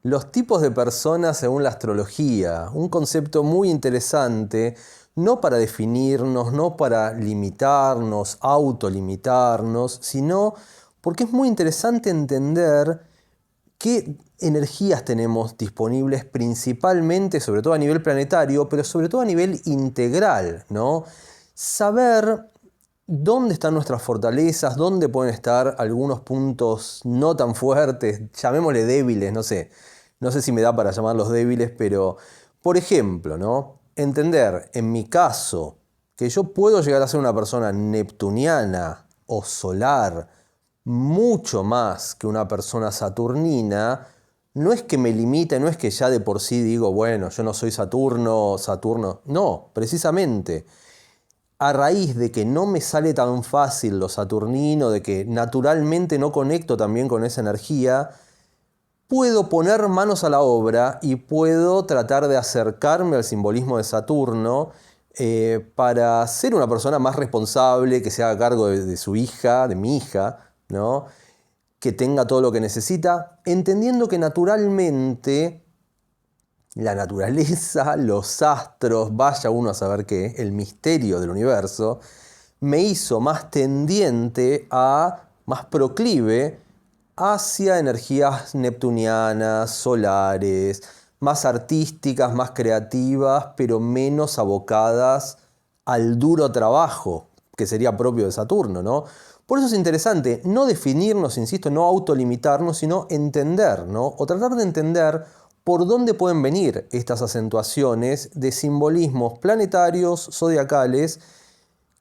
Los tipos de personas según la astrología, un concepto muy interesante, no para definirnos, no para limitarnos, autolimitarnos, sino porque es muy interesante entender qué energías tenemos disponibles principalmente, sobre todo a nivel planetario, pero sobre todo a nivel integral, ¿no? Saber dónde están nuestras fortalezas, dónde pueden estar algunos puntos no tan fuertes, llamémosle débiles, no sé si me da para llamarlos débiles, pero por ejemplo, ¿no? Entender en mi caso que yo puedo llegar a ser una persona neptuniana o solar mucho más que una persona saturnina, no es que me limite, no es que ya de por sí digo, bueno, yo no soy Saturno, no, precisamente a raíz de que no me sale tan fácil lo saturnino, de que naturalmente no conecto también con esa energía, puedo poner manos a la obra y puedo tratar de acercarme al simbolismo de Saturno para ser una persona más responsable, que se haga cargo de su hija, de mi hija, ¿no? Que tenga todo lo que necesita, entendiendo que naturalmente la naturaleza, los astros, vaya uno a saber qué, el misterio del universo, me hizo más tendiente más proclive hacia energías neptunianas, solares, más artísticas, más creativas, pero menos abocadas al duro trabajo, que sería propio de Saturno, ¿no? Por eso es interesante no definirnos, insisto, no autolimitarnos, sino entender, ¿no? O tratar de entender por dónde pueden venir estas acentuaciones de simbolismos planetarios, zodiacales,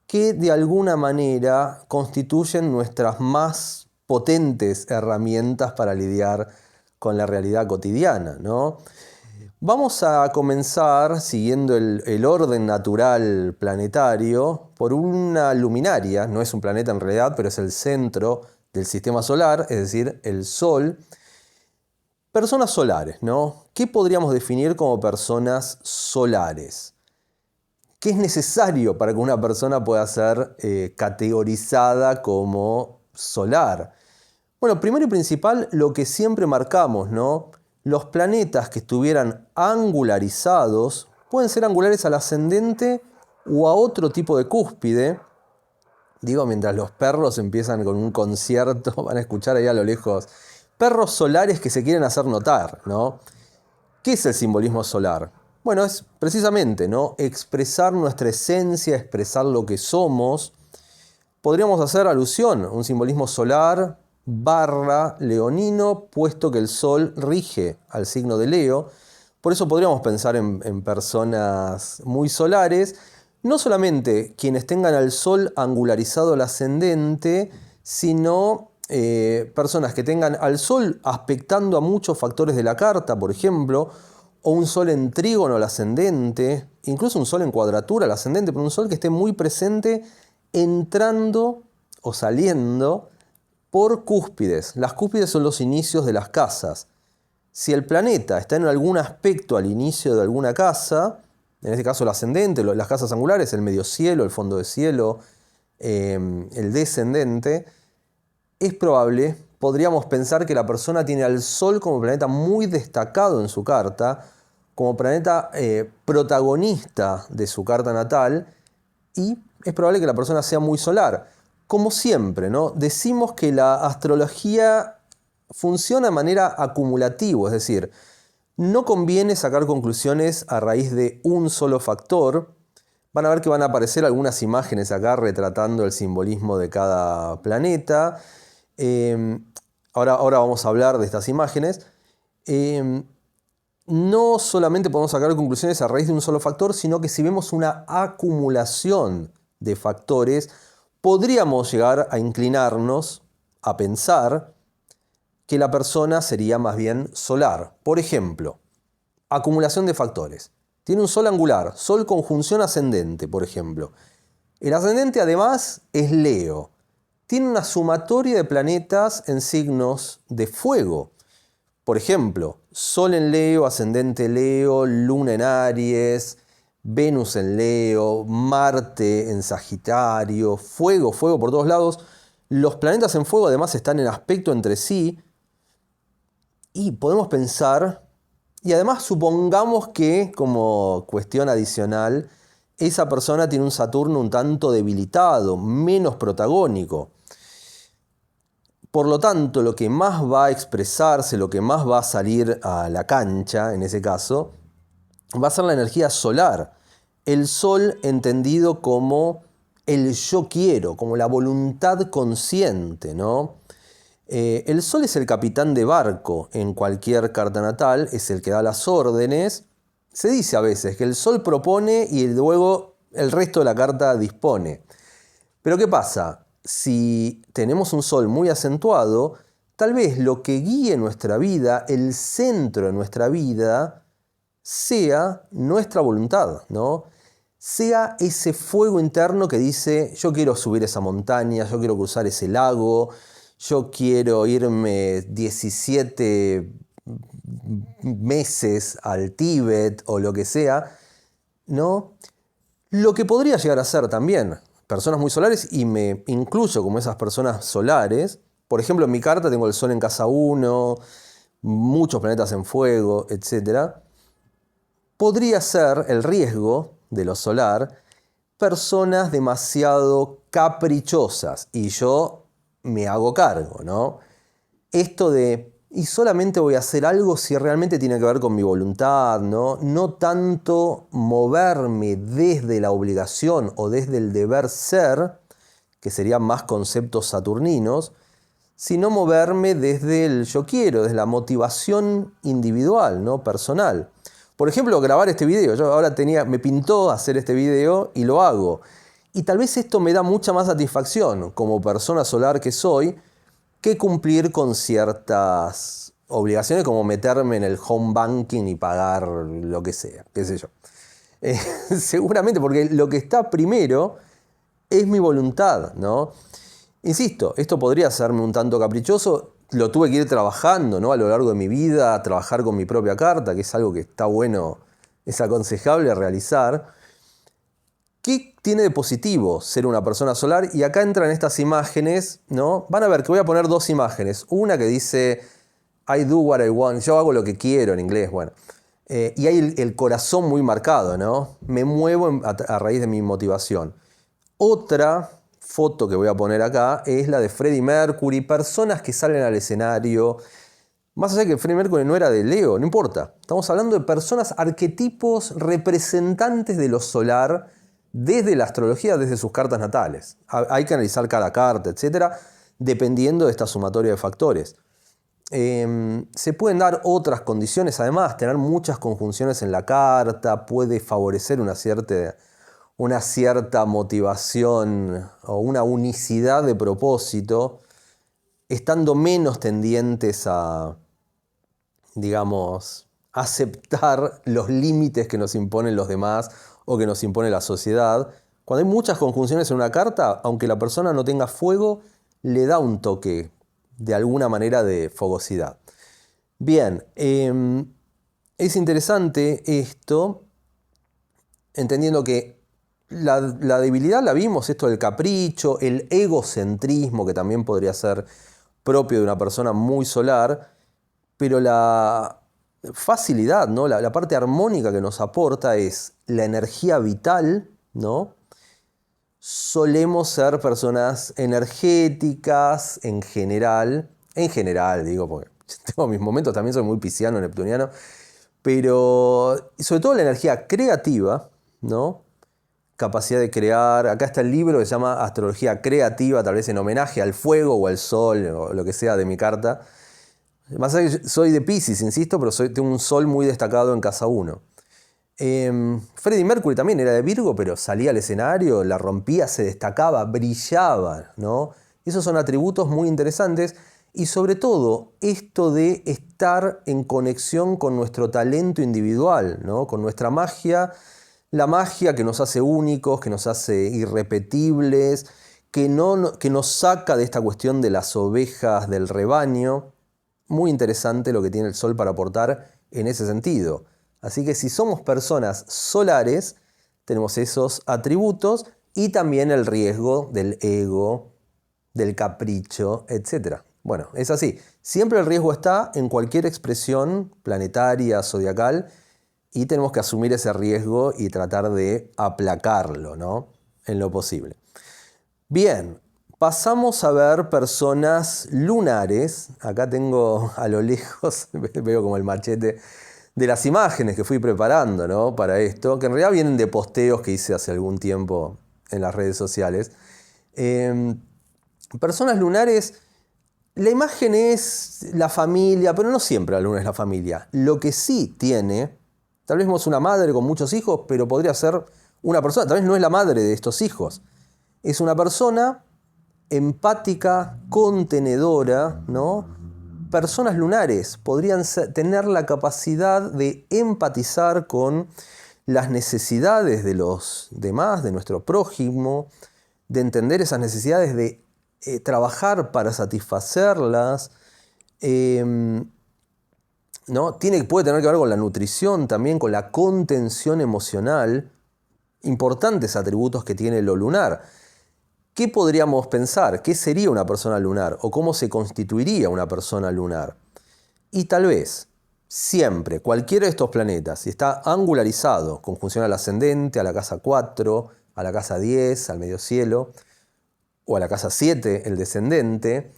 que de alguna manera constituyen nuestras más potentes herramientas para lidiar con la realidad cotidiana, ¿no? Vamos a comenzar, siguiendo el orden natural planetario, por una luminaria, no es un planeta en realidad, pero es el centro del sistema solar, es decir, el Sol. Personas solares, ¿no? ¿Qué podríamos definir como personas solares? ¿Qué es necesario para que una persona pueda ser categorizada como solar? Bueno, primero y principal, lo que siempre marcamos, ¿no? Los planetas que estuvieran angularizados pueden ser angulares al ascendente o a otro tipo de cúspide. Digo, mientras los perros empiezan con un concierto, van a escuchar ahí a lo lejos perros solares que se quieren hacer notar, ¿no? ¿Qué es el simbolismo solar? Bueno, es precisamente, ¿no? Expresar nuestra esencia, expresar lo que somos. Podríamos hacer alusión a un simbolismo solar barra leonino, puesto que el sol rige al signo de Leo. Por eso podríamos pensar en personas muy solares, no solamente quienes tengan al sol angularizado al ascendente, sino personas que tengan al sol aspectando a muchos factores de la carta, por ejemplo, o un sol en trígono al ascendente, incluso un sol en cuadratura al ascendente, pero un sol que esté muy presente entrando o saliendo por cúspides. Las cúspides son los inicios de las casas. Si el planeta está en algún aspecto al inicio de alguna casa, en este caso el ascendente, las casas angulares, el medio cielo, el fondo de cielo, el descendente, es probable, podríamos pensar que la persona tiene al Sol como planeta muy destacado en su carta, como planeta protagonista de su carta natal, y es probable que la persona sea muy solar. Como siempre, ¿no? Decimos que la astrología funciona de manera acumulativa, es decir, no conviene sacar conclusiones a raíz de un solo factor. Van a ver que van a aparecer algunas imágenes acá retratando el simbolismo de cada planeta. Eh, ahora vamos a hablar de estas imágenes. No solamente podemos sacar conclusiones a raíz de un solo factor, sino que si vemos una acumulación de factores, podríamos llegar a inclinarnos a pensar que la persona sería más bien solar. Por ejemplo, acumulación de factores. Tiene un sol angular, sol conjunción ascendente, por ejemplo. El ascendente además es Leo. Tiene una sumatoria de planetas en signos de fuego. Por ejemplo, Sol en Leo, ascendente Leo, Luna en Aries, Venus en Leo, Marte en Sagitario, fuego por todos lados. Los planetas en fuego además están en aspecto entre sí. Y podemos pensar, y además supongamos que, como cuestión adicional, esa persona tiene un Saturno un tanto debilitado, menos protagónico. Por lo tanto, lo que más va a expresarse, lo que más va a salir a la cancha, en ese caso, va a ser la energía solar. El sol entendido como el yo quiero, como la voluntad consciente, ¿no? El sol es el capitán de barco en cualquier carta natal, es el que da las órdenes. Se dice a veces que el sol propone y luego el resto de la carta dispone. Pero ¿qué pasa? Si tenemos un sol muy acentuado, tal vez lo que guíe nuestra vida, el centro de nuestra vida, sea nuestra voluntad, ¿no? Sea ese fuego interno que dice, yo quiero subir esa montaña, yo quiero cruzar ese lago, yo quiero irme 17 meses al Tíbet o lo que sea, ¿no? Lo que podría llegar a ser también personas muy solares, y me incluyo como esas personas solares. Por ejemplo, en mi carta tengo el Sol en casa 1, muchos planetas en fuego, etc. Podría ser el riesgo de lo solar personas demasiado caprichosas, y yo me hago cargo, ¿no? Esto de, y solamente voy a hacer algo si realmente tiene que ver con mi voluntad, ¿no? No tanto moverme desde la obligación o desde el deber ser, que serían más conceptos saturninos, sino moverme desde el yo quiero, desde la motivación individual, ¿no? Personal. Por ejemplo, grabar este video. Yo ahora me pintó hacer este video y lo hago. Y tal vez esto me da mucha más satisfacción como persona solar que soy, que cumplir con ciertas obligaciones como meterme en el home banking y pagar lo que sea, qué sé yo. Seguramente porque lo que está primero es mi voluntad, ¿no? Insisto, esto podría hacerme un tanto caprichoso, lo tuve que ir trabajando, ¿no? A lo largo de mi vida, trabajar con mi propia carta, que es algo que está bueno, es aconsejable realizar. ¿Qué tiene de positivo ser una persona solar? Y acá entran estas imágenes, ¿no? Van a ver que voy a poner dos imágenes. Una que dice, I do what I want, yo hago lo que quiero en inglés, bueno. Y hay el corazón muy marcado, ¿no? Me muevo a raíz de mi motivación. Otra foto que voy a poner acá es la de Freddie Mercury, personas que salen al escenario. Más allá de que Freddie Mercury no era de Leo, no importa. Estamos hablando de personas, arquetipos representantes de lo solar desde la astrología, desde sus cartas natales. Hay que analizar cada carta, etcétera, dependiendo de esta sumatoria de factores. Se pueden dar otras condiciones, además, tener muchas conjunciones en la carta puede favorecer una cierta motivación o una unicidad de propósito, estando menos tendientes a, digamos, aceptar los límites que nos imponen los demás o que nos impone la sociedad. Cuando hay muchas conjunciones en una carta, aunque la persona no tenga fuego, le da un toque de alguna manera de fogosidad. Bien, es interesante esto, entendiendo que la debilidad la vimos, esto del capricho, el egocentrismo, que también podría ser propio de una persona muy solar, pero la facilidad, ¿no? La parte armónica que nos aporta es la energía vital, ¿no? Solemos ser personas energéticas en general digo, porque tengo mis momentos, también soy muy pisciano, neptuniano, pero sobre todo la energía creativa, ¿no? Capacidad de crear. Acá está el libro que se llama Astrología Creativa, tal vez en homenaje al fuego o al sol o lo que sea de mi carta. Más allá que soy de Piscis, insisto, pero tengo un sol muy destacado en casa 1. Freddie Mercury también era de Virgo, pero salía al escenario, la rompía, se destacaba, brillaba, ¿no? Esos son atributos muy interesantes, y sobre todo esto de estar en conexión con nuestro talento individual, ¿no? Con nuestra magia, la magia que nos hace únicos, que nos hace irrepetibles, que nos saca de esta cuestión de las ovejas del rebaño. Muy interesante lo que tiene el sol para aportar en ese sentido. Así que si somos personas solares, tenemos esos atributos y también el riesgo del ego, del capricho, etc. Bueno, es así. Siempre el riesgo está en cualquier expresión planetaria, zodiacal, y tenemos que asumir ese riesgo y tratar de aplacarlo, ¿no? En lo posible. Bien, pasamos a ver personas lunares. Acá tengo a lo lejos, veo como el machete de las imágenes que fui preparando, ¿no? Para esto, que en realidad vienen de posteos que hice hace algún tiempo en las redes sociales. Personas lunares, la imagen es la familia, pero no siempre la luna es la familia. Lo que sí tiene, tal vez es una madre con muchos hijos, pero podría ser una persona, tal vez no es la madre de estos hijos. Es una persona empática, contenedora, ¿no? Personas lunares podrían tener la capacidad de empatizar con las necesidades de los demás, de nuestro prójimo, de entender esas necesidades, de trabajar para satisfacerlas. ¿No? Puede tener que ver con la nutrición también, con la contención emocional. Importantes atributos que tiene lo lunar. ¿Qué podríamos pensar? ¿Qué sería una persona lunar? ¿O cómo se constituiría una persona lunar? Y tal vez, siempre, cualquiera de estos planetas, si está angularizado, conjunción al ascendente, a la casa 4, a la casa 10, al medio cielo, o a la casa 7, el descendente,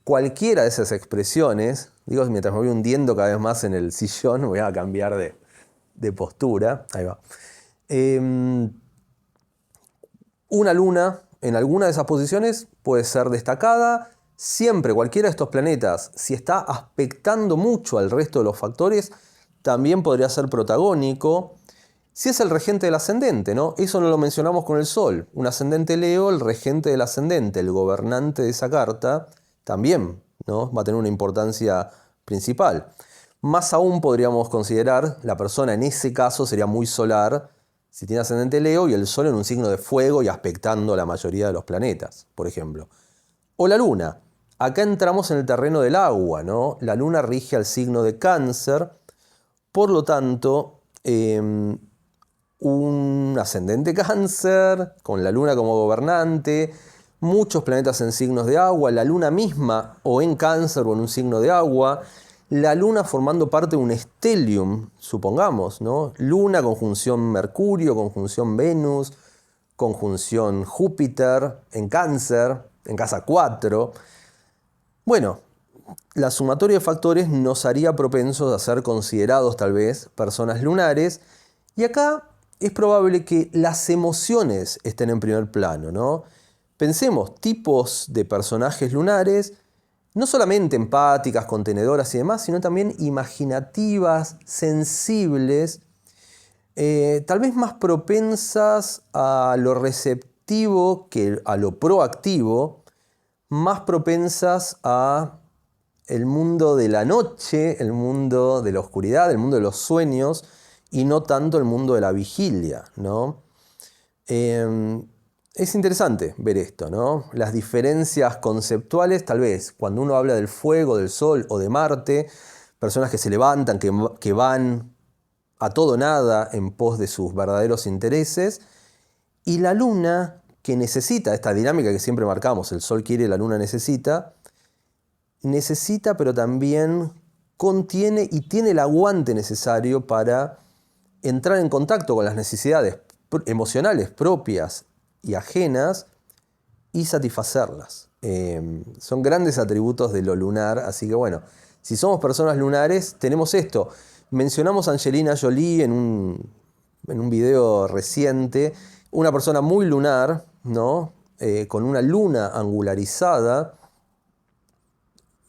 cualquiera de esas expresiones, digo, mientras me voy hundiendo cada vez más en el sillón, voy a cambiar de postura, ahí va. Una luna en alguna de esas posiciones puede ser destacada. Siempre, cualquiera de estos planetas, si está aspectando mucho al resto de los factores, también podría ser protagónico. Si es el regente del ascendente, ¿no? Eso no lo mencionamos con el Sol. Un ascendente Leo, el regente del ascendente, el gobernante de esa carta, también, ¿no? Va a tener una importancia principal. Más aún podríamos considerar, la persona en ese caso sería muy solar, si tiene ascendente Leo y el Sol en un signo de fuego y aspectando a la mayoría de los planetas, por ejemplo. O la Luna. Acá entramos en el terreno del agua, ¿no? La Luna rige al signo de Cáncer, por lo tanto, un ascendente Cáncer, con la Luna como gobernante, muchos planetas en signos de agua, la Luna misma o en Cáncer o en un signo de agua, la Luna formando parte de un stellium, supongamos, ¿no? Luna, conjunción Mercurio, conjunción Venus, conjunción Júpiter, en Cáncer, en casa 4. Bueno, la sumatoria de factores nos haría propensos a ser considerados tal vez personas lunares, y acá es probable que las emociones estén en primer plano, ¿no? Pensemos, tipos de personajes lunares, no solamente empáticas, contenedoras y demás, sino también imaginativas, sensibles, tal vez más propensas a lo receptivo que a lo proactivo, más propensas a el mundo de la noche, el mundo de la oscuridad, el mundo de los sueños, y no tanto el mundo de la vigilia, ¿no? Es interesante ver esto, ¿no? Las diferencias conceptuales, tal vez, cuando uno habla del fuego, del sol o de Marte, personas que se levantan, que van a todo o nada en pos de sus verdaderos intereses, y la luna, que necesita esta dinámica que siempre marcamos, el sol quiere, la luna necesita, pero también contiene y tiene el aguante necesario para entrar en contacto con las necesidades emocionales propias y ajenas y satisfacerlas. Son grandes atributos de lo lunar, así que bueno, si somos personas lunares, tenemos esto. Mencionamos a Angelina Jolie en un video reciente, una persona muy lunar, ¿no? Con una luna angularizada.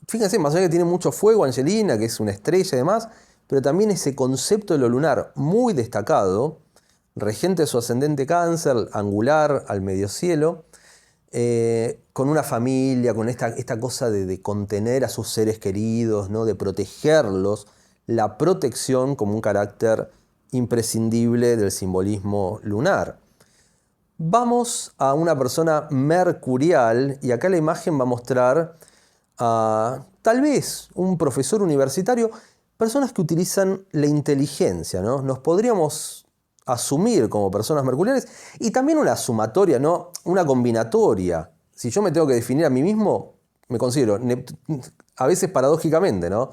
Fíjense, más allá que tiene mucho fuego Angelina, que es una estrella y demás, pero también ese concepto de lo lunar muy destacado, regente de su ascendente Cáncer, angular al medio cielo, con una familia, con esta cosa de contener a sus seres queridos, ¿no? De protegerlos, la protección como un carácter imprescindible del simbolismo lunar. Vamos a una persona mercurial, y acá la imagen va a mostrar a tal vez un profesor universitario, personas que utilizan la inteligencia, ¿no? Nos podríamos asumir como personas mercuriales, y también una sumatoria, ¿no? Una combinatoria. Si yo me tengo que definir a mí mismo, me considero, a veces paradójicamente, ¿no?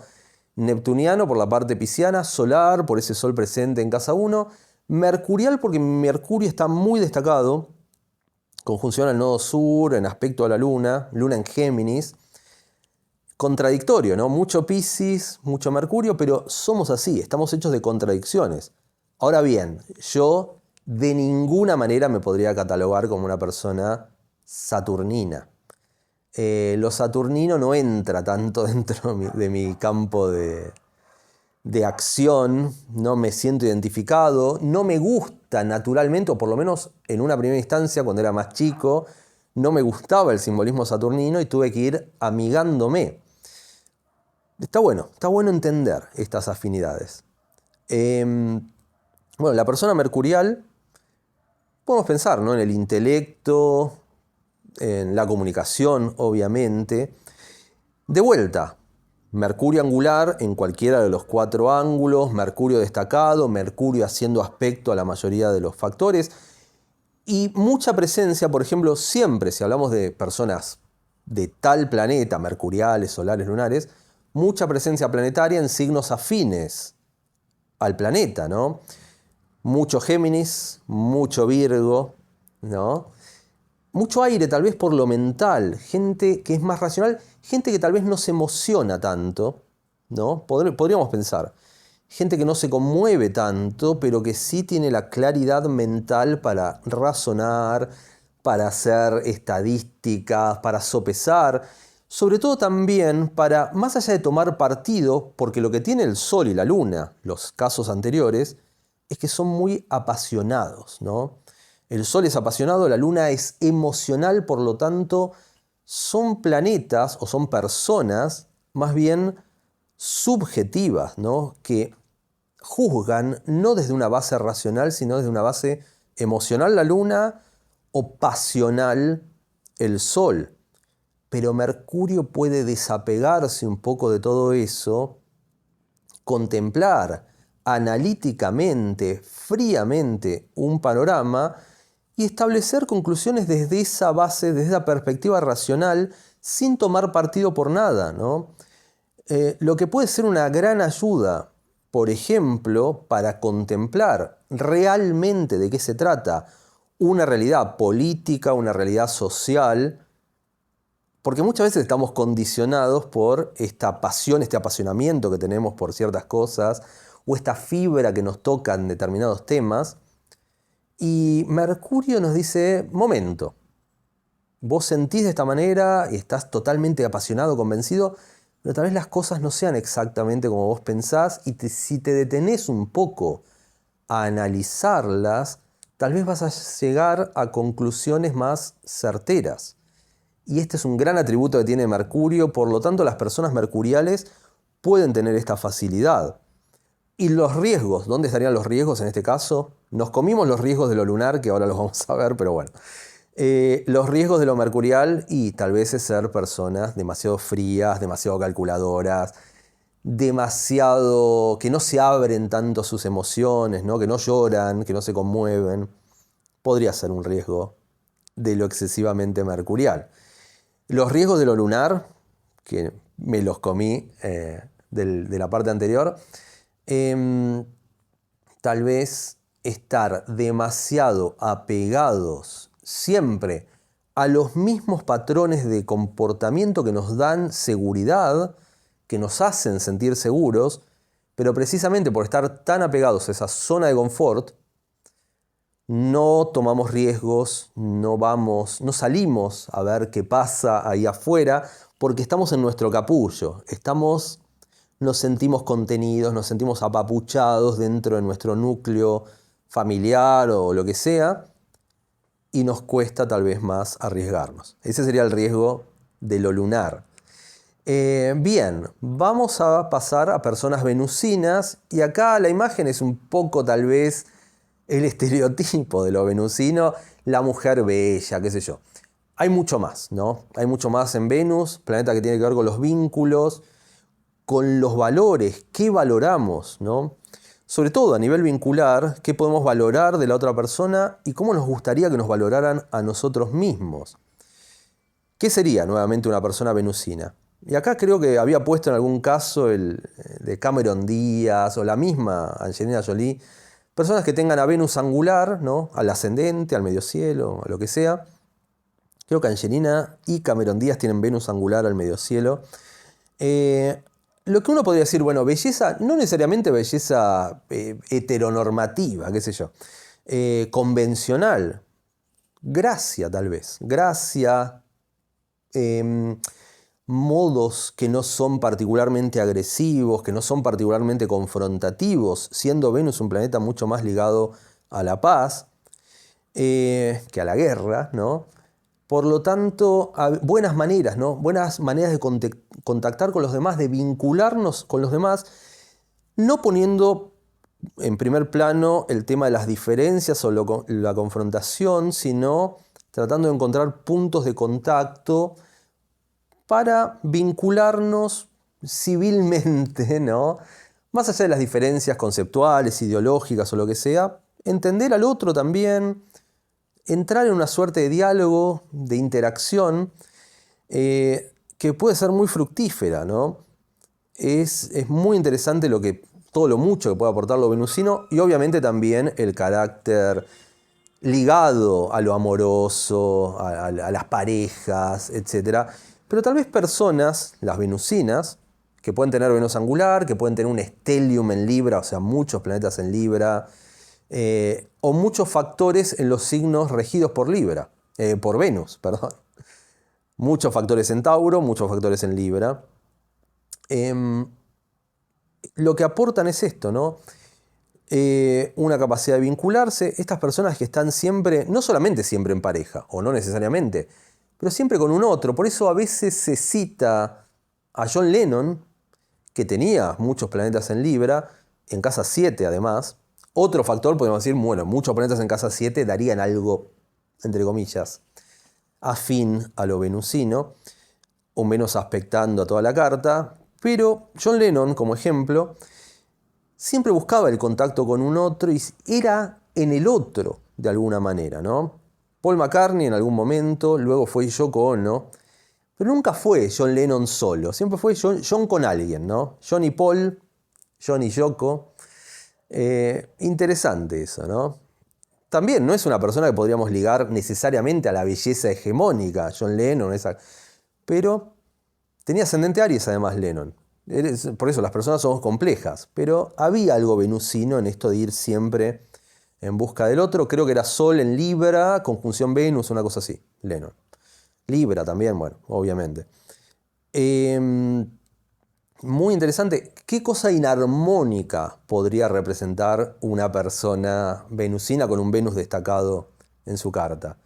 Neptuniano por la parte pisciana, solar por ese sol presente en casa 1, mercurial porque Mercurio está muy destacado, conjunción al nodo sur, en aspecto a la luna, luna en Géminis, contradictorio, ¿no? Mucho Piscis, mucho Mercurio, pero somos así, estamos hechos de contradicciones. Ahora bien, yo de ninguna manera me podría catalogar como una persona saturnina. Lo saturnino no entra tanto dentro de mi campo de acción, no me siento identificado, no me gusta naturalmente, o por lo menos en una primera instancia, cuando era más chico, no me gustaba el simbolismo saturnino y tuve que ir amigándome. Está bueno entender estas afinidades. Bueno, la persona mercurial, podemos pensar, ¿no? En el intelecto, en la comunicación, obviamente. De vuelta, Mercurio angular en cualquiera de los 4 ángulos, Mercurio destacado, Mercurio haciendo aspecto a la mayoría de los factores y mucha presencia, por ejemplo, siempre si hablamos de personas de tal planeta, mercuriales, solares, lunares, mucha presencia planetaria en signos afines al planeta, ¿no? Mucho Géminis, mucho Virgo, ¿no? Mucho aire tal vez por lo mental, gente que es más racional, gente que tal vez no se emociona tanto, ¿no? Podríamos pensar, gente que no se conmueve tanto, pero que sí tiene la claridad mental para razonar, para hacer estadísticas, para sopesar, sobre todo también para, más allá de tomar partido, porque lo que tiene el Sol y la Luna, los casos anteriores, es que son muy apasionados, ¿no? El Sol es apasionado, la Luna es emocional, por lo tanto, son planetas o son personas más bien subjetivas, ¿no? Que juzgan no desde una base racional, sino desde una base emocional la Luna o pasional el Sol. Pero Mercurio puede desapegarse un poco de todo eso, contemplar analíticamente, fríamente un panorama y establecer conclusiones desde esa base, desde esa perspectiva racional, sin tomar partido por nada, ¿no? Lo que puede ser una gran ayuda, por ejemplo, para contemplar realmente de qué se trata una realidad política, una realidad social, porque muchas veces estamos condicionados por esta pasión, este apasionamiento que tenemos por ciertas cosas, o esta fibra que nos toca en determinados temas. Y Mercurio nos dice, momento, vos sentís de esta manera y estás totalmente apasionado, convencido, pero tal vez las cosas no sean exactamente como vos pensás y si te detenés un poco a analizarlas, tal vez vas a llegar a conclusiones más certeras. Y este es un gran atributo que tiene Mercurio, por lo tanto las personas mercuriales pueden tener esta facilidad. ¿Y los riesgos? ¿Dónde estarían los riesgos en este caso? Nos comimos los riesgos de lo lunar, que ahora los vamos a ver, pero bueno. Los riesgos de lo mercurial y tal vez es ser personas demasiado frías, demasiado calculadoras, demasiado que no se abren tanto sus emociones, ¿no? Que no lloran, que no se conmueven. Podría ser un riesgo de lo excesivamente mercurial. Los riesgos de lo lunar, que me los comí de la parte anterior, tal vez estar demasiado apegados siempre a los mismos patrones de comportamiento que nos dan seguridad, que nos hacen sentir seguros, pero precisamente por estar tan apegados a esa zona de confort, no tomamos riesgos, no salimos a ver qué pasa ahí afuera, porque estamos en nuestro capullo, nos sentimos contenidos, nos sentimos apapuchados dentro de nuestro núcleo familiar o lo que sea, y nos cuesta tal vez más arriesgarnos. Ese sería el riesgo de lo lunar. Bien, vamos a pasar a personas venusinas, y acá la imagen es un poco tal vez el estereotipo de lo venusino, la mujer bella, qué sé yo. Hay mucho más, ¿no? Hay mucho más en Venus, planeta que tiene que ver con los vínculos, con los valores, qué valoramos, ¿no? Sobre todo a nivel vincular, qué podemos valorar de la otra persona y cómo nos gustaría que nos valoraran a nosotros mismos. ¿Qué sería nuevamente una persona venusina? Y acá creo que había puesto en algún caso el de Cameron Díaz o la misma Angelina Jolie, personas que tengan a Venus angular, ¿no? Al ascendente, al medio cielo, a lo que sea. Creo que Angelina y Cameron Díaz tienen Venus angular al medio cielo. Lo que uno podría decir, bueno, belleza, no necesariamente belleza heteronormativa, qué sé yo, convencional, gracia tal vez, gracia, modos que no son particularmente agresivos, que no son particularmente confrontativos, siendo Venus un planeta mucho más ligado a la paz que a la guerra, ¿no? Por lo tanto, buenas maneras, ¿no? Buenas maneras de contactar con los demás, de vincularnos con los demás, no poniendo en primer plano el tema de las diferencias o la confrontación, sino tratando de encontrar puntos de contacto para vincularnos civilmente, ¿no? Más allá de las diferencias conceptuales, ideológicas o lo que sea, entender al otro también, entrar en una suerte de diálogo, de interacción, que puede ser muy fructífera, ¿no? Es muy interesante todo lo mucho que puede aportar lo venusino y obviamente también el carácter ligado a lo amoroso, a las parejas, etc. Pero tal vez personas, las venusinas, que pueden tener Venus angular, que pueden tener un stellium en Libra, o sea, muchos planetas en Libra, o muchos factores en los signos regidos por Libra, por Venus, perdón. Muchos factores en Tauro, muchos factores en Libra. Lo que aportan es esto, ¿no? Una capacidad de vincularse. Estas personas que están siempre, no solamente siempre en pareja, o no necesariamente, pero siempre con un otro. Por eso a veces se cita a John Lennon, que tenía muchos planetas en Libra, en casa 7 además. Otro factor, podemos decir, bueno, muchos planetas en casa 7 darían algo, entre comillas, afín a lo venusino, o menos aspectando a toda la carta. Pero John Lennon, como ejemplo, siempre buscaba el contacto con un otro y era en el otro, de alguna manera, ¿no? Paul McCartney en algún momento, luego fue Yoko Ono, pero nunca fue John Lennon solo, siempre fue John con alguien, ¿no? John y Paul, John y Yoko. Interesante eso, ¿no? También no es una persona que podríamos ligar necesariamente a la belleza hegemónica, John Lennon, pero tenía ascendente Aries además Lennon. Por eso las personas somos complejas, pero había algo venusino en esto de ir siempre en busca del otro. Creo que era Sol en Libra, conjunción Venus, una cosa así, Lennon. Libra también, bueno, obviamente. Muy interesante. ¿Qué cosa inarmónica podría representar una persona venusina con un Venus destacado en su carta?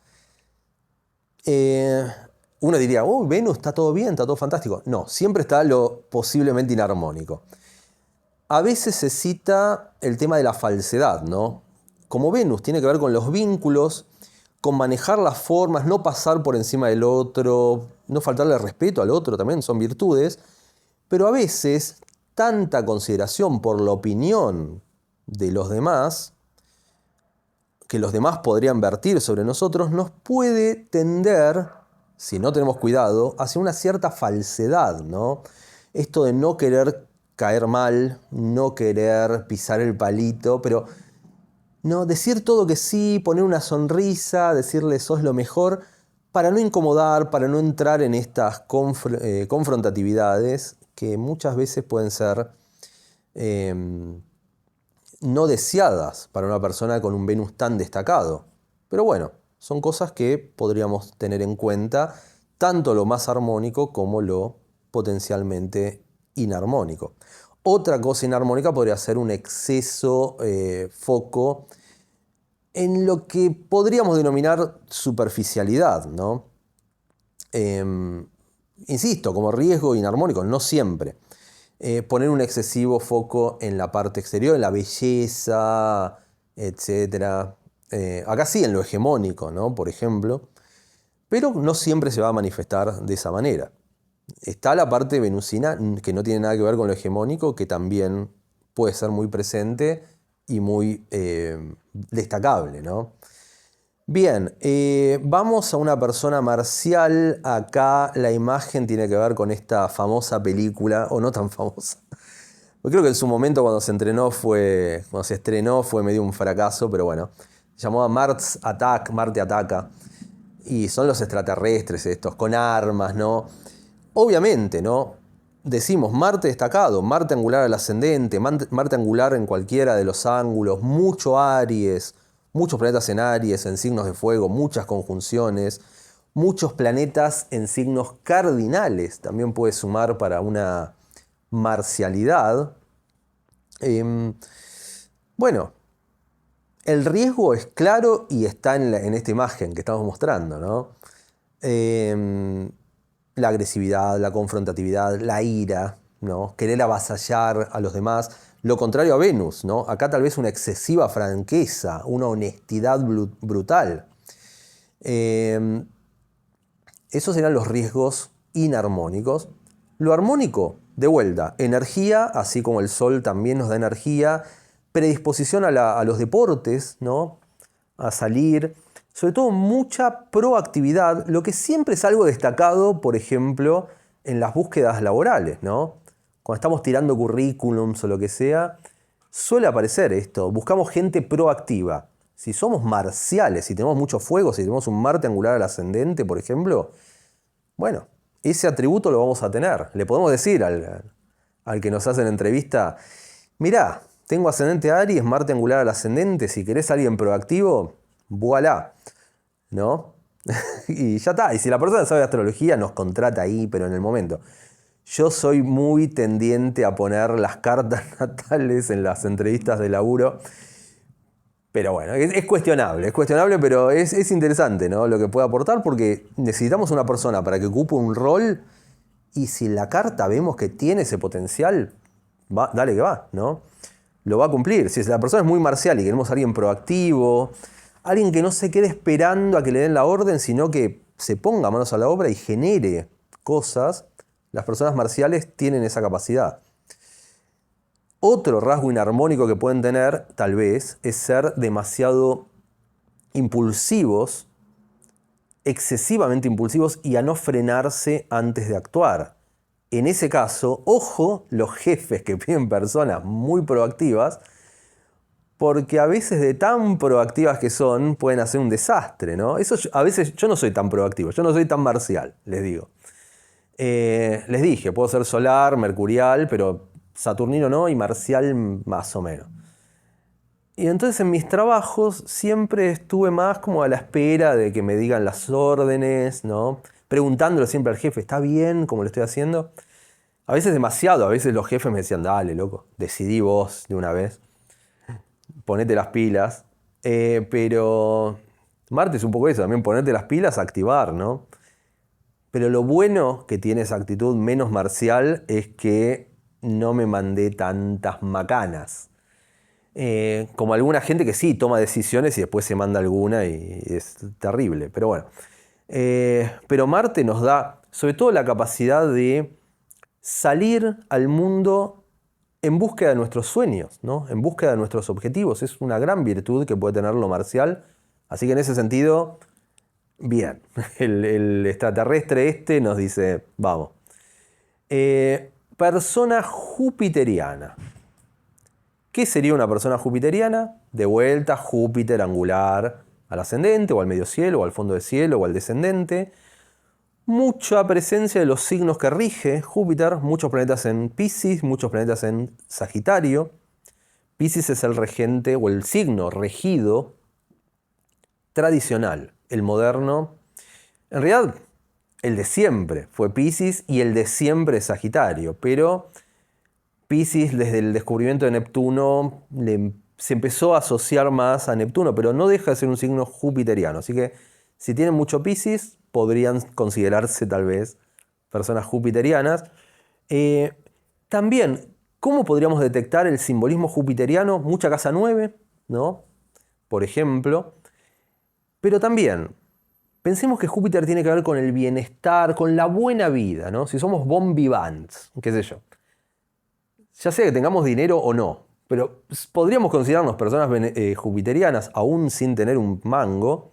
Uno diría, Venus está todo bien, está todo fantástico. No, siempre está lo posiblemente inarmónico. A veces se cita el tema de la falsedad, ¿no? Como Venus tiene que ver con los vínculos, con manejar las formas, no pasar por encima del otro, no faltarle respeto al otro, también son virtudes, pero a veces tanta consideración por la opinión de los demás, que los demás podrían vertir sobre nosotros, nos puede tender, si no tenemos cuidado, hacia una cierta falsedad, ¿no? Esto de no querer caer mal, no querer pisar el palito, pero no, decir todo que sí, poner una sonrisa, decirle sos lo mejor, para no incomodar, para no entrar en estas confrontatividades que muchas veces pueden ser no deseadas para una persona con un Venus tan destacado. Pero bueno, son cosas que podríamos tener en cuenta, tanto lo más armónico como lo potencialmente inarmónico. Otra cosa inarmónica podría ser un exceso foco en lo que podríamos denominar superficialidad, ¿no? Insisto, como riesgo inarmónico, no siempre. Poner un excesivo foco en la parte exterior, en la belleza, etc. Acá sí, en lo hegemónico, ¿no? Por ejemplo. Pero no siempre se va a manifestar de esa manera. Está la parte venusina, que no tiene nada que ver con lo hegemónico, que también puede ser muy presente y muy destacable, ¿no? Bien, vamos a una persona marcial. Acá la imagen tiene que ver con esta famosa película, o no tan famosa. Yo creo que en su momento cuando se estrenó fue medio un fracaso, pero bueno. Se llamaba Mars Attack, Marte Ataca. Y son los extraterrestres estos, con armas, ¿no? Obviamente, ¿no? Decimos Marte destacado, Marte angular al ascendente, Marte angular en cualquiera de los ángulos, mucho Aries, muchos planetas en Aries, en signos de fuego, muchas conjunciones, muchos planetas en signos cardinales, también puede sumar para una marcialidad. Em, bueno, el riesgo es claro y está en esta imagen que estamos mostrando, ¿no? Em, la agresividad, la confrontatividad, la ira, ¿no? Querer avasallar a los demás. Lo contrario a Venus, ¿no? Acá tal vez una excesiva franqueza, una honestidad brutal. Em, Esos serán los riesgos inarmónicos. Lo armónico, de vuelta, energía, así como el sol también nos da energía, predisposición a los deportes, ¿no? A salir, sobre todo mucha proactividad, lo que siempre es algo destacado, por ejemplo, en las búsquedas laborales, ¿no? Cuando estamos tirando currículums o lo que sea, suele aparecer esto, buscamos gente proactiva. Si somos marciales, si tenemos mucho fuego, si tenemos un Marte angular al ascendente, por ejemplo, bueno, ese atributo lo vamos a tener. Le podemos decir al que nos hace la entrevista, mirá, tengo ascendente Aries, Marte angular al ascendente, si querés a alguien proactivo, voilà, ¿no? Y ya está, y si la persona sabe astrología, nos contrata ahí, pero en el momento. Yo soy muy tendiente a poner las cartas natales en las entrevistas de laburo. Pero bueno, es cuestionable, pero es interesante, ¿no? Lo que puede aportar porque necesitamos una persona para que ocupe un rol y si en la carta vemos que tiene ese potencial, dale que va, ¿no? Lo va a cumplir. Si la persona es muy marcial y queremos a alguien proactivo, alguien que no se quede esperando a que le den la orden, sino que se ponga manos a la obra y genere cosas, las personas marciales tienen esa capacidad. Otro rasgo inarmónico que pueden tener, tal vez, es ser demasiado impulsivos, excesivamente impulsivos y a no frenarse antes de actuar. En ese caso, ojo los jefes que piden personas muy proactivas, porque a veces de tan proactivas que son, pueden hacer un desastre, ¿no? A veces yo no soy tan proactivo, yo no soy tan marcial, les digo. Les dije, puedo ser solar, mercurial, pero saturnino no y marcial más o menos. Y entonces en mis trabajos siempre estuve más como a la espera de que me digan las órdenes, ¿no? Preguntándole siempre al jefe, ¿está bien como lo estoy haciendo? A veces demasiado, a veces los jefes me decían, dale, loco, decidí vos de una vez, ponete las pilas. Pero Marte es un poco eso, también ponerte las pilas, activar, ¿no? Pero lo bueno que tiene esa actitud menos marcial es que no me mandé tantas macanas. Como alguna gente que sí toma decisiones y después se manda alguna y es terrible. Pero bueno. Pero Marte nos da sobre todo la capacidad de salir al mundo en búsqueda de nuestros sueños, ¿no? En búsqueda de nuestros objetivos. Es una gran virtud que puede tener lo marcial. Así que en ese sentido, bien. El extraterrestre este nos dice, vamos. Persona jupiteriana. ¿Qué sería una persona jupiteriana? De vuelta, Júpiter angular al ascendente, o al medio cielo, o al fondo de cielo, o al descendente. Mucha presencia de los signos que rige Júpiter, muchos planetas en Piscis, muchos planetas en Sagitario. Piscis es el regente o el signo regido tradicional, el moderno. En realidad, el de siempre fue Piscis y el de siempre es Sagitario, pero Piscis desde el descubrimiento de Neptuno se empezó a asociar más a Neptuno, pero no deja de ser un signo jupiteriano. Así que si tienen mucho Piscis, podrían considerarse tal vez personas jupiterianas. También, ¿cómo podríamos detectar el simbolismo jupiteriano? Mucha casa 9, ¿no? Por ejemplo. Pero también, pensemos que Júpiter tiene que ver con el bienestar, con la buena vida, ¿no? Si somos bon vivants, qué sé yo. Ya sea que tengamos dinero o no, pero podríamos considerarnos personas jupiterianas aún sin tener un mango,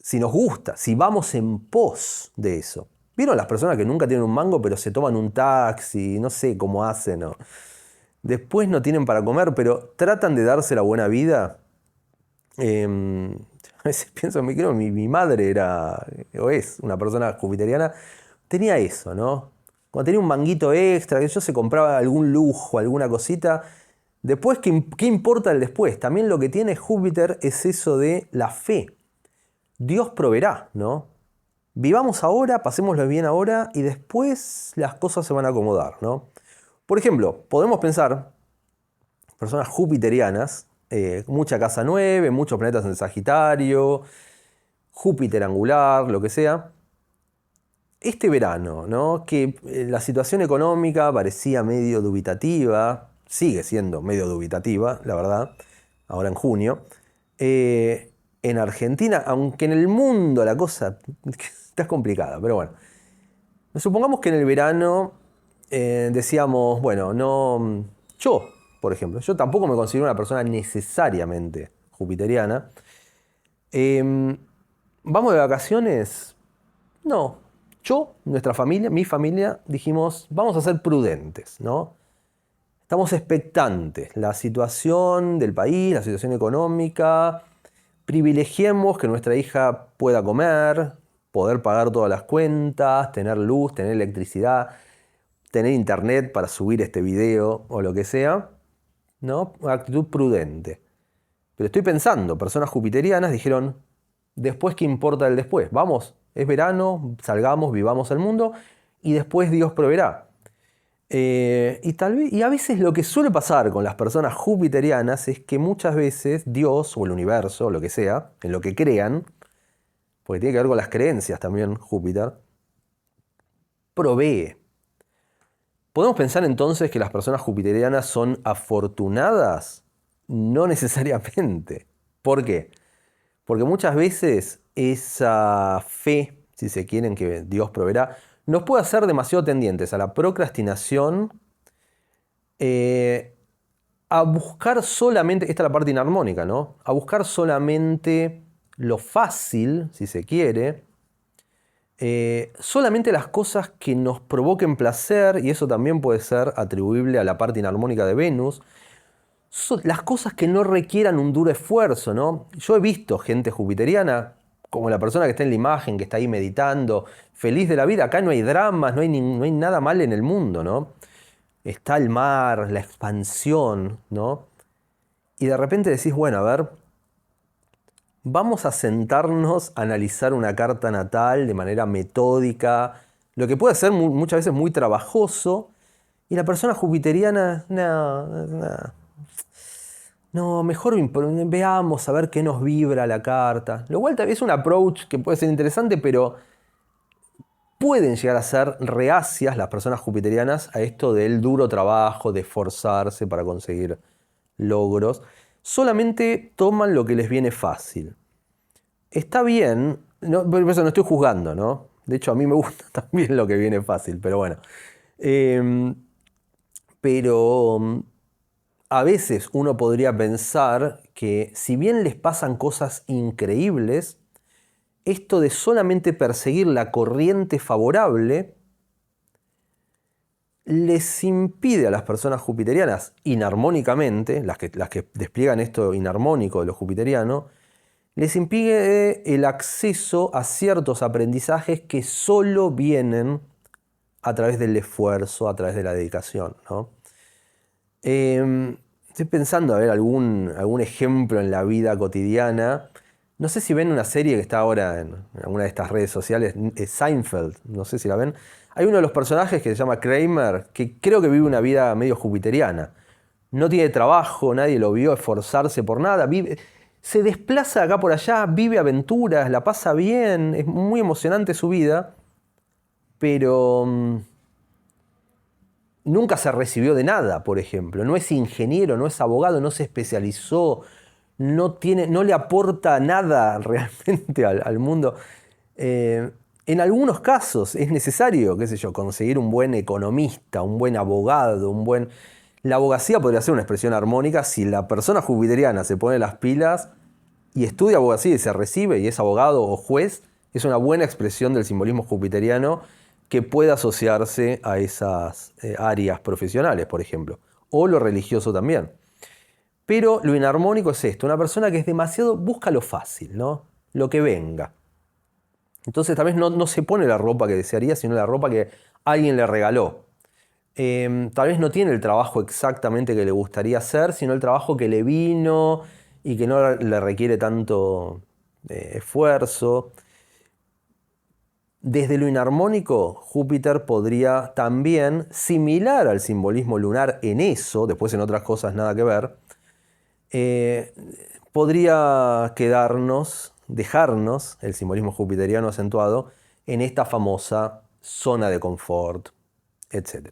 si nos gusta, si vamos en pos de eso. ¿Vieron las personas que nunca tienen un mango pero se toman un taxi? No sé cómo hacen, ¿no? Después no tienen para comer, pero tratan de darse la buena vida. A veces pienso, creo que mi madre era, o es, una persona jupiteriana, tenía eso, ¿no? Cuando tenía un manguito extra, que yo se compraba algún lujo, alguna cosita. Después, ¿qué importa el después? También lo que tiene Júpiter es eso de la fe. Dios proveerá, ¿no? Vivamos ahora, pasémoslo bien ahora y después las cosas se van a acomodar, ¿no? Por ejemplo, podemos pensar, personas jupiterianas, mucha casa 9, muchos planetas en Sagitario, Júpiter angular, lo que sea. Este verano, ¿no? Que la situación económica parecía medio dubitativa, sigue siendo medio dubitativa, la verdad, ahora en junio. En Argentina, aunque en el mundo la cosa está complicada, pero bueno. Supongamos que en el verano decíamos, bueno, no. Yo, por ejemplo, yo tampoco me considero una persona necesariamente jupiteriana. ¿Vamos de vacaciones? No. Yo, nuestra familia, mi familia, dijimos, vamos a ser prudentes, ¿no? Estamos expectantes. La situación del país, la situación económica. Privilegiemos que nuestra hija pueda comer, poder pagar todas las cuentas, tener luz, tener electricidad, tener internet para subir este video o lo que sea, ¿no? Una actitud prudente. Pero estoy pensando, personas jupiterianas dijeron, después, ¿qué importa el después? Vamos, es verano, salgamos, vivamos el mundo y después Dios proveerá. Y a veces lo que suele pasar con las personas jupiterianas es que muchas veces Dios o el universo, lo que sea, en lo que crean, porque tiene que ver con las creencias también Júpiter, provee. ¿Podemos pensar entonces que las personas jupiterianas son afortunadas? No necesariamente. ¿Por qué? Porque muchas veces esa fe, si se quiere, en que Dios proveerá, nos puede hacer demasiado tendientes a la procrastinación, a buscar solamente, esta es la parte inarmónica, ¿no? A buscar solamente lo fácil, si se quiere, solamente las cosas que nos provoquen placer, y eso también puede ser atribuible a la parte inarmónica de Venus, las cosas que no requieran un duro esfuerzo, ¿no? Yo he visto gente jupiteriana, como la persona que está en la imagen, que está ahí meditando, feliz de la vida. Acá no hay dramas, no hay nada mal en el mundo, ¿no? Está el mar, la expansión, ¿no? Y de repente decís, bueno, a ver, vamos a sentarnos a analizar una carta natal de manera metódica, lo que puede ser muchas veces muy trabajoso, y la persona jupiteriana, no, mejor veamos a ver qué nos vibra la carta. Lo cual es un approach que puede ser interesante, pero pueden llegar a ser reacias las personas jupiterianas a esto del duro trabajo, de esforzarse para conseguir logros. Solamente toman lo que les viene fácil. Está bien, por eso no estoy juzgando, ¿no? De hecho, a mí me gusta también lo que viene fácil, pero bueno. Pero a veces uno podría pensar que si bien les pasan cosas increíbles, esto de solamente perseguir la corriente favorable les impide a las personas jupiterianas, inarmónicamente, las que despliegan esto inarmónico de lo jupiteriano, les impide el acceso a ciertos aprendizajes que solo vienen a través del esfuerzo, a través de la dedicación, ¿no? Estoy pensando a ver algún ejemplo en la vida cotidiana. No sé si ven una serie que está ahora en alguna de estas redes sociales, Seinfeld, no sé si la ven. Hay uno de los personajes que se llama Kramer, que creo que vive una vida medio jupiteriana. No tiene trabajo, nadie lo vio esforzarse por nada. Se desplaza acá por allá, vive aventuras, la pasa bien, es muy emocionante su vida, pero nunca se recibió de nada, por ejemplo. No es ingeniero, no es abogado, no se especializó, no le aporta nada realmente al mundo. En algunos casos es necesario, qué sé yo, conseguir un buen economista, un buen abogado, La abogacía podría ser una expresión armónica si la persona jupiteriana se pone las pilas, y estudia abogacía y se recibe y es abogado o juez, es una buena expresión del simbolismo jupiteriano que puede asociarse a esas áreas profesionales, por ejemplo, o lo religioso también. Pero lo inarmónico es esto, una persona que es demasiado, busca lo fácil, ¿no? Lo que venga. Entonces tal vez no se pone la ropa que desearía, sino la ropa que alguien le regaló. Tal vez no tiene el trabajo exactamente que le gustaría hacer, sino el trabajo que le vino y que no le requiere tanto esfuerzo. Desde lo inarmónico, Júpiter podría también, similar al simbolismo lunar en eso, después en otras cosas nada que ver, eh, podría dejarnos, el simbolismo jupiteriano acentuado, en esta famosa zona de confort, etc.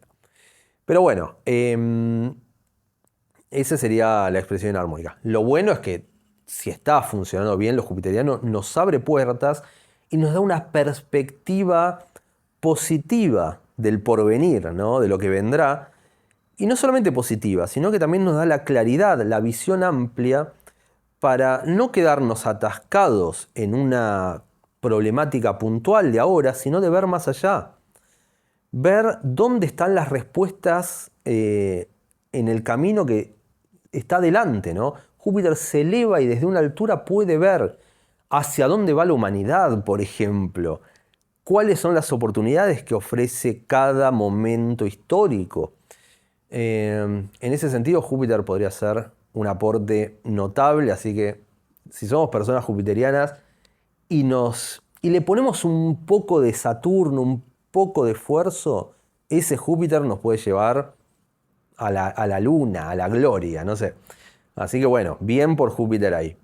Pero bueno, esa sería la expresión inarmónica. Lo bueno es que si está funcionando bien lo jupiteriano, nos abre puertas y nos da una perspectiva positiva del porvenir, ¿no? De lo que vendrá. Y no solamente positiva, sino que también nos da la claridad, la visión amplia para no quedarnos atascados en una problemática puntual de ahora, sino de ver más allá. Ver dónde están las respuestas en el camino que está delante, ¿no? Júpiter se eleva y desde una altura puede ver hacia dónde va la humanidad, por ejemplo. ¿Cuáles son las oportunidades que ofrece cada momento histórico? En ese sentido, Júpiter podría ser un aporte notable, así que si somos personas jupiterianas y le ponemos un poco de Saturno, un poco de esfuerzo, ese Júpiter nos puede llevar a la luna, a la gloria, no sé. Así que bueno, bien por Júpiter ahí.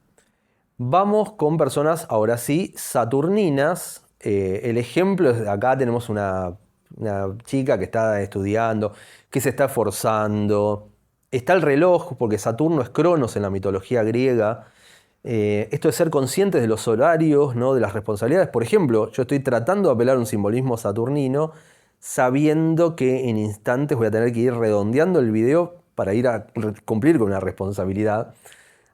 Vamos con personas, ahora sí, saturninas. El ejemplo es, acá tenemos una chica que está estudiando, que se está esforzando. Está el reloj, porque Saturno es Cronos en la mitología griega. Esto de ser conscientes de los horarios, ¿no? De las responsabilidades. Por ejemplo, yo estoy tratando de apelar a un simbolismo saturnino, sabiendo que en instantes voy a tener que ir redondeando el video para ir a cumplir con una responsabilidad.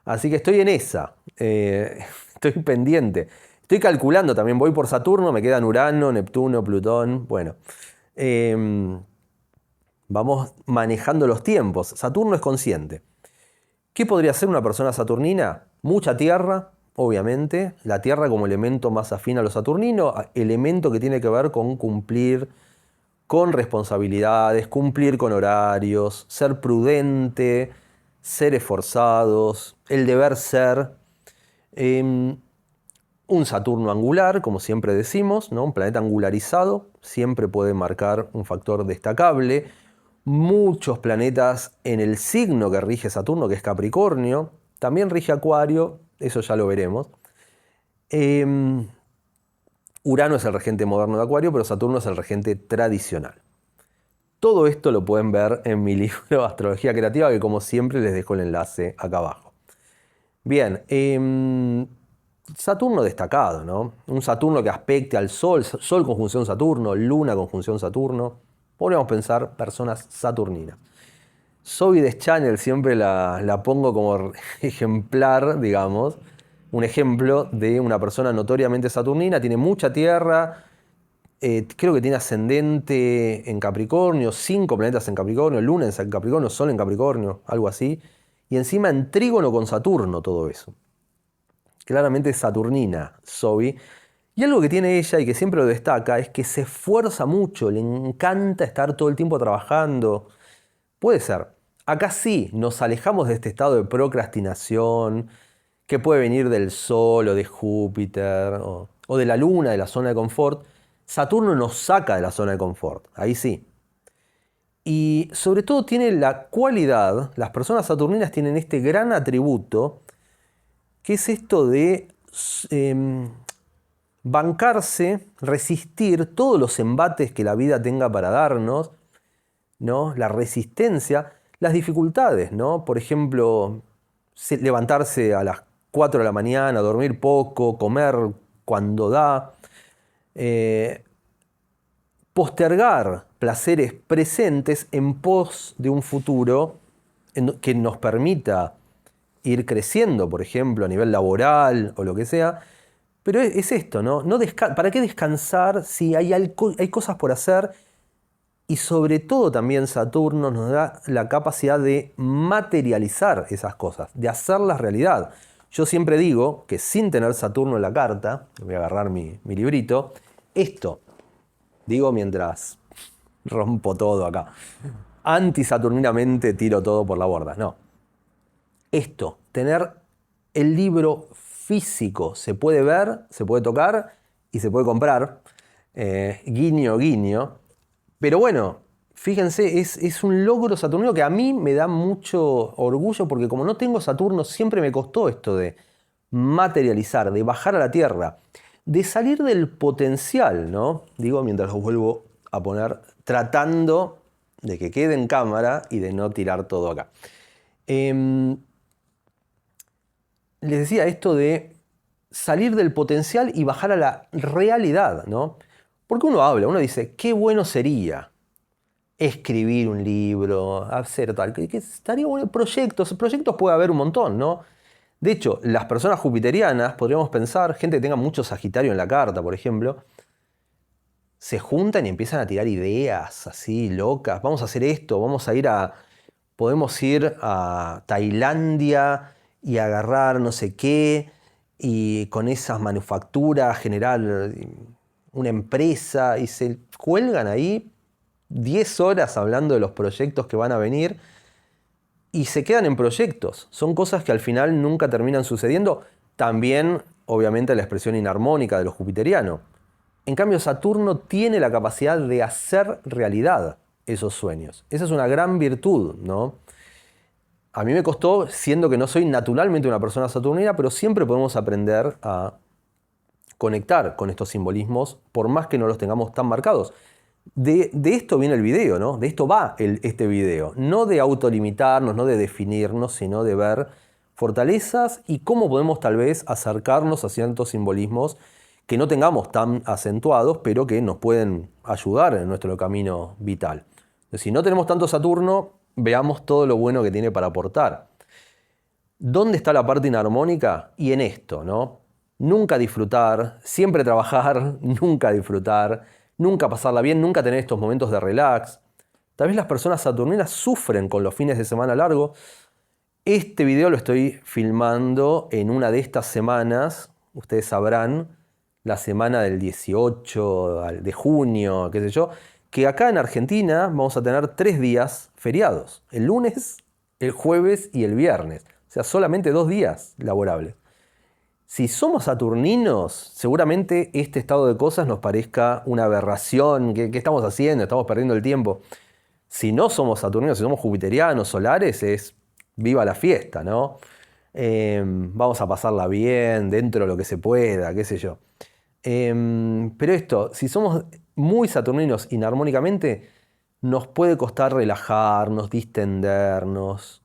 Así que estoy en esa, estoy pendiente. Estoy calculando también, voy por Saturno, me quedan Urano, Neptuno, Plutón. Bueno, eh, vamos manejando los tiempos. Saturno es consciente. ¿Qué podría ser una persona saturnina? Mucha tierra, obviamente. La tierra como elemento más afín a lo saturnino, elemento que tiene que ver con cumplir con responsabilidades, cumplir con horarios, ser prudente, ser esforzados, el deber ser. Un Saturno angular, como siempre decimos, ¿no? Un planeta angularizado, siempre puede marcar un factor destacable. Muchos planetas en el signo que rige Saturno, que es Capricornio, también rige Acuario, eso ya lo veremos. Urano es el regente moderno de Acuario, pero Saturno es el regente tradicional. Todo esto lo pueden ver en mi libro Astrología Creativa, que como siempre les dejo el enlace acá abajo. Bien, Saturno destacado, ¿no? Un Saturno que aspecte al Sol, Sol conjunción Saturno, Luna conjunción Saturno. Podríamos pensar personas saturninas. Zoe Deschanel siempre la pongo como ejemplar, digamos, un ejemplo de una persona notoriamente saturnina, tiene mucha tierra, creo que tiene ascendente en Capricornio, 5 planetas en Capricornio, Luna en Capricornio, Sol en Capricornio, algo así, y encima en trígono con Saturno todo eso. Claramente es saturnina, Zoe. Y algo que tiene ella y que siempre lo destaca es que se esfuerza mucho, le encanta estar todo el tiempo trabajando. Puede ser. Acá sí nos alejamos de este estado de procrastinación que puede venir del Sol o de Júpiter o de la Luna, de la zona de confort. Saturno nos saca de la zona de confort, ahí sí. Y sobre todo tiene la cualidad, las personas saturninas tienen este gran atributo, que es esto de bancarse, resistir todos los embates que la vida tenga para darnos, ¿no? La resistencia, las dificultades, ¿no? Por ejemplo, levantarse a las 4 de la mañana, dormir poco, comer cuando da, eh, postergar placeres presentes en pos de un futuro que nos permita ir creciendo, por ejemplo, a nivel laboral o lo que sea. Pero es esto, ¿no? ¿Para qué descansar si hay cosas por hacer? Y sobre todo también Saturno nos da la capacidad de materializar esas cosas, de hacerlas realidad. Yo siempre digo que sin tener Saturno en la carta, voy a agarrar mi librito, esto, digo mientras rompo todo acá, antisaturninamente tiro todo por la borda, no. Esto, tener el libro físico, se puede ver, se puede tocar y se puede comprar, guiño, guiño. Pero bueno, fíjense, es un logro saturnino que a mí me da mucho orgullo porque como no tengo Saturno, siempre me costó esto de materializar, de bajar a la Tierra, de salir del potencial, ¿no? Digo, mientras los vuelvo a poner, tratando de que quede en cámara y de no tirar todo acá. Les decía esto de salir del potencial y bajar a la realidad, ¿no? Porque uno dice, qué bueno sería escribir un libro, hacer tal, que estaría bueno, proyectos puede haber un montón, ¿no? De hecho, las personas jupiterianas, podríamos pensar, gente que tenga mucho Sagitario en la carta, por ejemplo, se juntan y empiezan a tirar ideas así locas, vamos a hacer esto, podemos ir a Tailandia y agarrar no sé qué, y con esas manufacturas generar una empresa, y se cuelgan ahí 10 horas hablando de los proyectos que van a venir y se quedan en proyectos. Son cosas que al final nunca terminan sucediendo. También, obviamente, la expresión inarmónica de lo jupiteriano. En cambio, Saturno tiene la capacidad de hacer realidad esos sueños. Esa es una gran virtud, ¿no? A mí me costó, siendo que no soy naturalmente una persona saturnina, pero siempre podemos aprender a conectar con estos simbolismos, por más que no los tengamos tan marcados. De esto viene el video, ¿no? De esto va este video. No de autolimitarnos, no de definirnos, sino de ver fortalezas y cómo podemos tal vez acercarnos a ciertos simbolismos que no tengamos tan acentuados, pero que nos pueden ayudar en nuestro camino vital. Si no tenemos tanto Saturno, veamos todo lo bueno que tiene para aportar. ¿Dónde está la parte inarmónica? Y en esto, ¿no? Nunca disfrutar, siempre trabajar, nunca disfrutar, nunca pasarla bien, nunca tener estos momentos de relax. Tal vez las personas saturninas sufren con los fines de semana largos. Este video lo estoy filmando en una de estas semanas, ustedes sabrán, la semana del 18 de junio, qué sé yo, que acá en Argentina vamos a tener 3 días feriados, el lunes, el jueves y el viernes. O sea, solamente 2 días laborables. Si somos saturninos, seguramente este estado de cosas nos parezca una aberración. ¿Qué estamos haciendo? Estamos perdiendo el tiempo. Si no somos saturninos, si somos jupiterianos, solares, es viva la fiesta, ¿no? Vamos a pasarla bien, dentro de lo que se pueda, qué sé yo. Pero esto, si somos muy saturninos inarmónicamente, nos puede costar relajarnos, distendernos,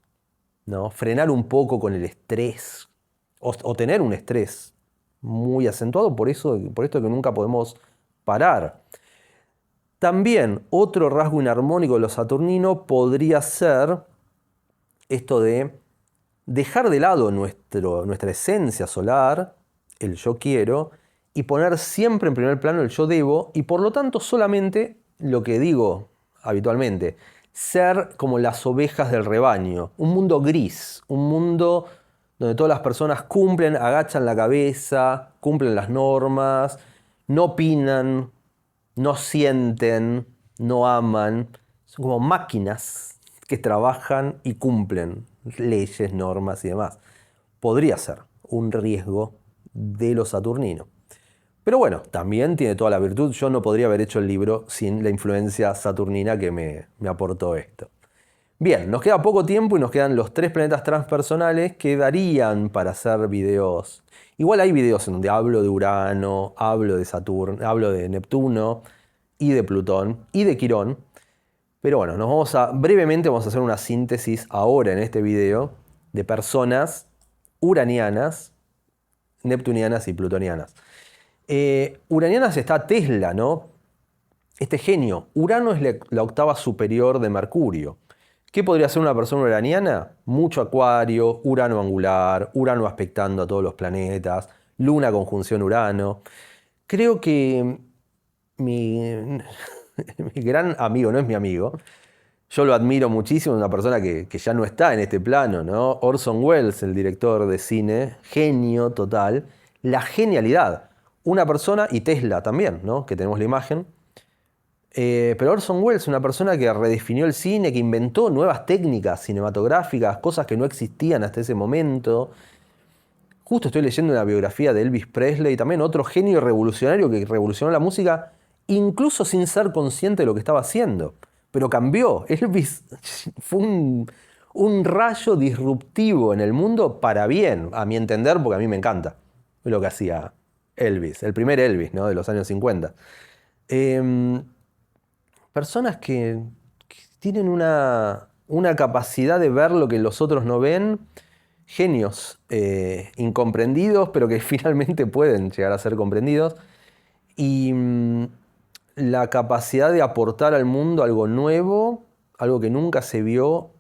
¿no? Frenar un poco con el estrés o tener un estrés muy acentuado por esto que nunca podemos parar. También otro rasgo inarmónico de lo saturnino podría ser esto de dejar de lado nuestra esencia solar, el yo quiero, y poner siempre en primer plano el yo debo, y por lo tanto solamente lo que digo habitualmente, ser como las ovejas del rebaño, un mundo gris, un mundo donde todas las personas cumplen, agachan la cabeza, cumplen las normas, no opinan, no sienten, no aman, son como máquinas que trabajan y cumplen leyes, normas y demás. Podría ser un riesgo de lo saturnino. Pero bueno, también tiene toda la virtud. Yo no podría haber hecho el libro sin la influencia saturnina que me aportó esto. Bien, nos queda poco tiempo y nos quedan los 3 planetas transpersonales que darían para hacer videos. Igual hay videos en donde hablo de Urano, hablo de Saturno, hablo de Neptuno y de Plutón y de Quirón. Pero bueno, brevemente vamos a hacer una síntesis ahora en este video de personas uranianas, neptunianas y plutonianas. Uranianas está Tesla, ¿no? Este genio. Urano es la octava superior de Mercurio, ¿Qué podría ser una persona uraniana? Mucho Acuario, Urano angular, Urano aspectando a todos los planetas, Luna conjunción Urano. Creo que mi, mi gran amigo, no es mi amigo, yo lo admiro muchísimo, una persona que ya no está en este plano, ¿no? Orson Welles, el director de cine, genio total, la genialidad. Una persona, y Tesla también, ¿no? Que tenemos la imagen. Pero Orson Welles, una persona que redefinió el cine, que inventó nuevas técnicas cinematográficas, cosas que no existían hasta ese momento. Justo estoy leyendo una biografía de Elvis Presley, también otro genio revolucionario que revolucionó la música, incluso sin ser consciente de lo que estaba haciendo. Pero cambió. Elvis fue un rayo disruptivo en el mundo para bien, a mi entender, porque a mí me encanta lo que hacía Elvis, el primer Elvis, ¿no? De los años 50. Em, Personas que tienen una capacidad de ver lo que los otros no ven, genios incomprendidos, pero que finalmente pueden llegar a ser comprendidos, y la capacidad de aportar al mundo algo nuevo, algo que nunca se vio,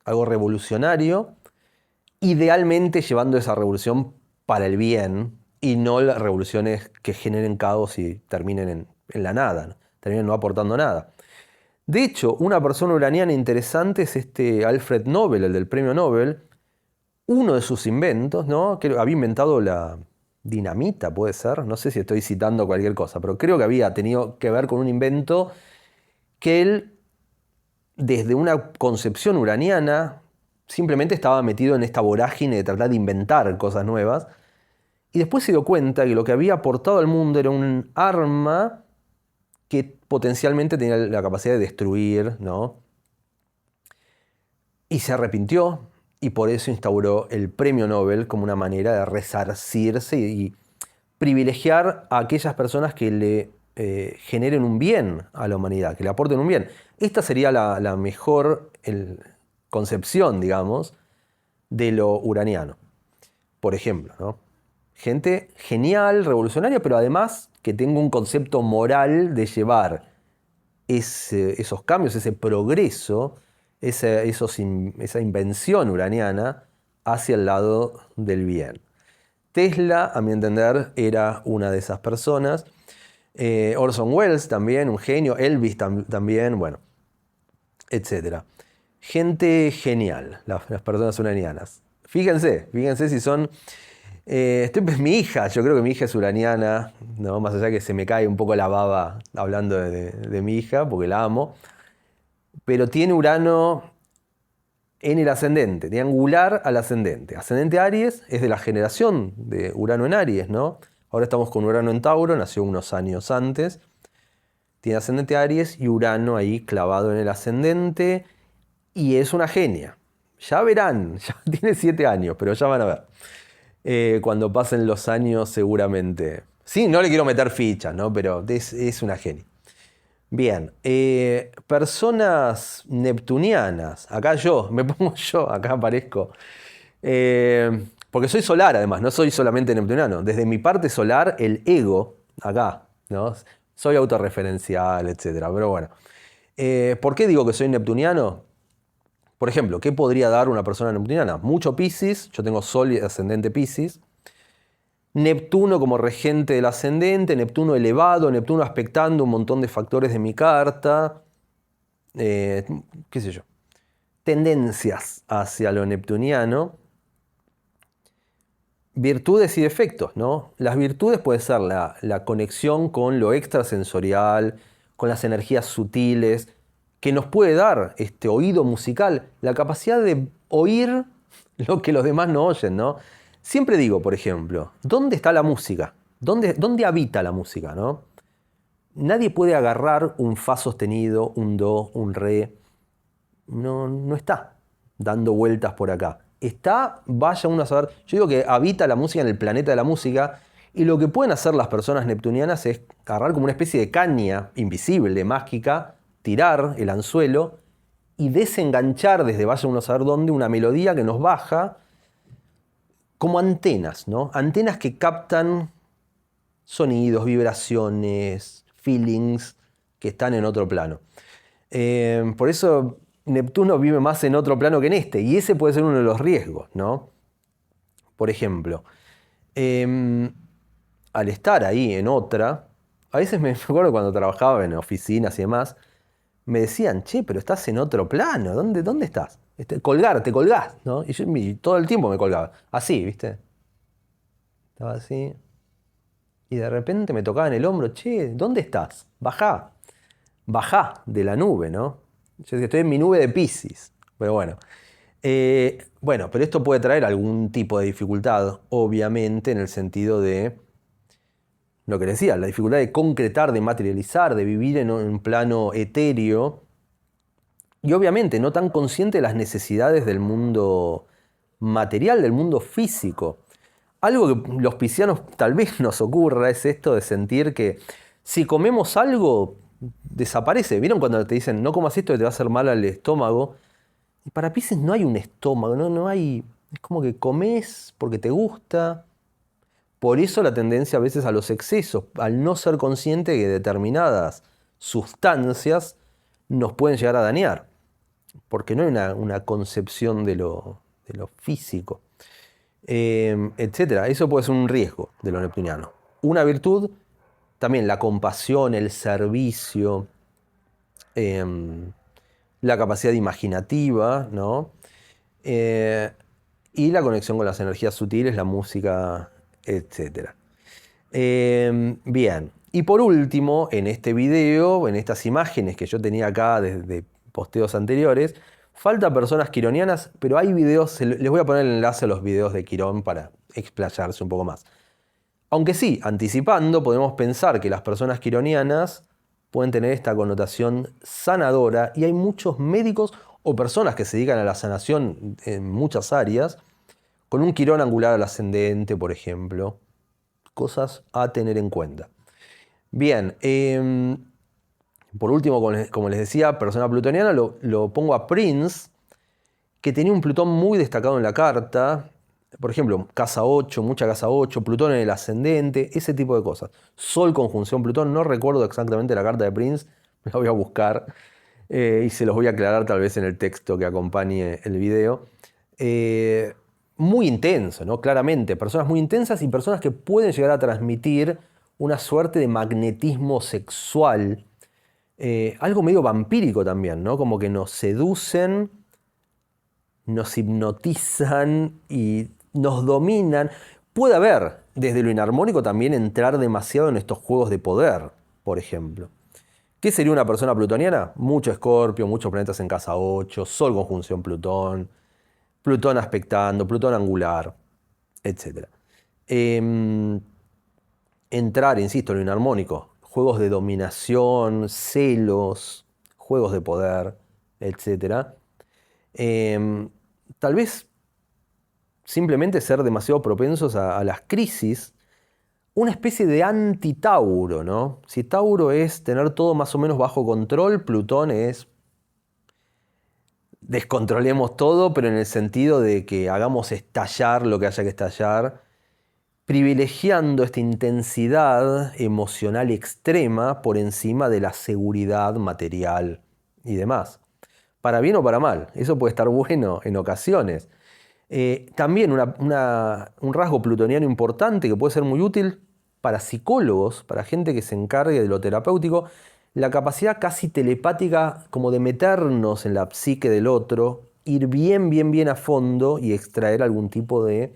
algo revolucionario, idealmente llevando esa revolución para el bien y no las revoluciones que generen caos y terminen en la nada, ¿no? Terminen no aportando nada. De hecho, una persona uraniana interesante es este Alfred Nobel, el del premio Nobel. Uno de sus inventos, ¿no? Que había inventado la dinamita, puede ser. No sé si estoy citando cualquier cosa, pero creo que había tenido que ver con un invento que él, desde una concepción uraniana, simplemente estaba metido en esta vorágine de tratar de inventar cosas nuevas. Y después se dio cuenta que lo que había aportado al mundo era un arma que potencialmente tenía la capacidad de destruir, ¿no? Y se arrepintió y por eso instauró el premio Nobel como una manera de resarcirse y privilegiar a aquellas personas que le generen un bien a la humanidad, que le aporten un bien. Esta sería la mejor concepción, digamos, de lo uraniano. Por ejemplo, ¿no? Gente genial, revolucionaria, pero además que tenga un concepto moral de llevar esos cambios, ese progreso, esa invención uraniana hacia el lado del bien. Tesla, a mi entender, era una de esas personas. Orson Welles también, un genio. Elvis también, bueno, etc. Gente genial, las personas uranianas. Fíjense si son... mi hija, yo creo que mi hija es uraniana, ¿no? Más allá que se me cae un poco la baba hablando de mi hija, porque la amo. Pero tiene Urano en el ascendente, de angular al ascendente. Ascendente Aries es de la generación de Urano en Aries, ¿no? Ahora estamos con Urano en Tauro, nació unos años antes. Tiene ascendente Aries y Urano ahí clavado en el ascendente y es una genia. Ya verán, ya tiene 7 años, pero ya van a ver. Cuando pasen los años seguramente. Sí, no le quiero meter fichas, ¿no? Pero es una genia. Bien, personas neptunianas. Acá me pongo yo, acá aparezco. Porque soy solar además, no soy solamente neptuniano. Desde mi parte solar, el ego, acá, ¿no? Soy autorreferencial, etcétera. Pero bueno, ¿por qué digo que soy neptuniano? Por ejemplo, ¿qué podría dar una persona neptuniana? Mucho Piscis, yo tengo Sol y ascendente Piscis. Neptuno como regente del ascendente, Neptuno elevado, Neptuno aspectando un montón de factores de mi carta, qué sé yo, tendencias hacia lo neptuniano, virtudes y defectos, ¿no? Las virtudes puede ser la conexión con lo extrasensorial, con las energías sutiles, que nos puede dar este oído musical, la capacidad de oír lo que los demás no oyen, ¿no? Siempre digo, por ejemplo, ¿dónde está la música? ¿Dónde habita la música, ¿no? Nadie puede agarrar un fa sostenido, un do, un re. No está dando vueltas por acá. Está, vaya uno a saber. Yo digo que habita la música en el planeta de la música y lo que pueden hacer las personas neptunianas es agarrar como una especie de caña invisible, mágica, tirar el anzuelo y desenganchar desde vaya uno a saber dónde una melodía que nos baja como antenas, ¿no? Antenas que captan sonidos, vibraciones, feelings que están en otro plano. Por eso Neptuno vive más en otro plano que en este, y ese puede ser uno de los riesgos, ¿no? Por ejemplo, al estar ahí en otra, a veces me acuerdo cuando trabajaba en oficinas y demás, me decían, che, pero estás en otro plano, ¿dónde estás? Te colgás, ¿no? Y yo todo el tiempo me colgaba, así, ¿viste? Estaba así, y de repente me tocaba en el hombro, che, ¿dónde estás? Bajá de la nube, ¿no? Yo decía, estoy en mi nube de Piscis, pero bueno. Bueno, pero esto puede traer algún tipo de dificultad, obviamente, en el sentido de lo que decía, la dificultad de concretar, de materializar, de vivir en un plano etéreo y obviamente no tan consciente de las necesidades del mundo material, del mundo físico. Algo que los piscianos tal vez nos ocurra es esto de sentir que si comemos algo, desaparece. ¿Vieron cuando te dicen no comas esto que te va a hacer mal al estómago? Y para Piscis no hay un estómago, no hay. Es como que comes porque te gusta. Por eso la tendencia a veces a los excesos, al no ser consciente que determinadas sustancias nos pueden llegar a dañar, porque no hay una concepción de lo físico, etc. Eso puede ser un riesgo de lo neptuniano. Una virtud, también la compasión, el servicio, la capacidad imaginativa, ¿no? Y la conexión con las energías sutiles, la música, etc. Bien, y por último, en este video, en estas imágenes que yo tenía acá desde posteos anteriores, falta personas quironianas, pero hay videos, les voy a poner el enlace a los videos de Quirón para explayarse un poco más. Aunque sí, anticipando, podemos pensar que las personas quironianas pueden tener esta connotación sanadora y hay muchos médicos o personas que se dedican a la sanación en muchas áreas, con un quirón angular al ascendente, por ejemplo. Cosas a tener en cuenta. Bien, por último, como les decía, persona plutoniana, lo pongo a Prince, que tenía un Plutón muy destacado en la carta. Por ejemplo, casa 8, mucha casa 8, Plutón en el ascendente, ese tipo de cosas. Sol conjunción Plutón, no recuerdo exactamente la carta de Prince, me la voy a buscar y se los voy a aclarar tal vez en el texto que acompañe el video. Muy intenso, ¿no? Claramente, personas muy intensas y personas que pueden llegar a transmitir una suerte de magnetismo sexual, algo medio vampírico también, ¿no? Como que nos seducen, nos hipnotizan y nos dominan. Puede haber, desde lo inarmónico, también entrar demasiado en estos juegos de poder, por ejemplo. ¿Qué sería una persona plutoniana? Mucho Escorpio, muchos planetas en casa 8, Sol conjunción Plutón, Plutón aspectando, Plutón angular, etc. Entrar, insisto, en lo inarmónico, juegos de dominación, celos, juegos de poder, etc. Tal vez simplemente ser demasiado propensos a las crisis, una especie de anti-Tauro, ¿no? Si Tauro es tener todo más o menos bajo control, Plutón es descontrolemos todo, pero en el sentido de que hagamos estallar lo que haya que estallar, privilegiando esta intensidad emocional extrema por encima de la seguridad material y demás. Para bien o para mal, eso puede estar bueno en ocasiones. También un rasgo plutoniano importante que puede ser muy útil para psicólogos, para gente que se encargue de lo terapéutico, la capacidad casi telepática como de meternos en la psique del otro, ir bien a fondo y extraer algún tipo de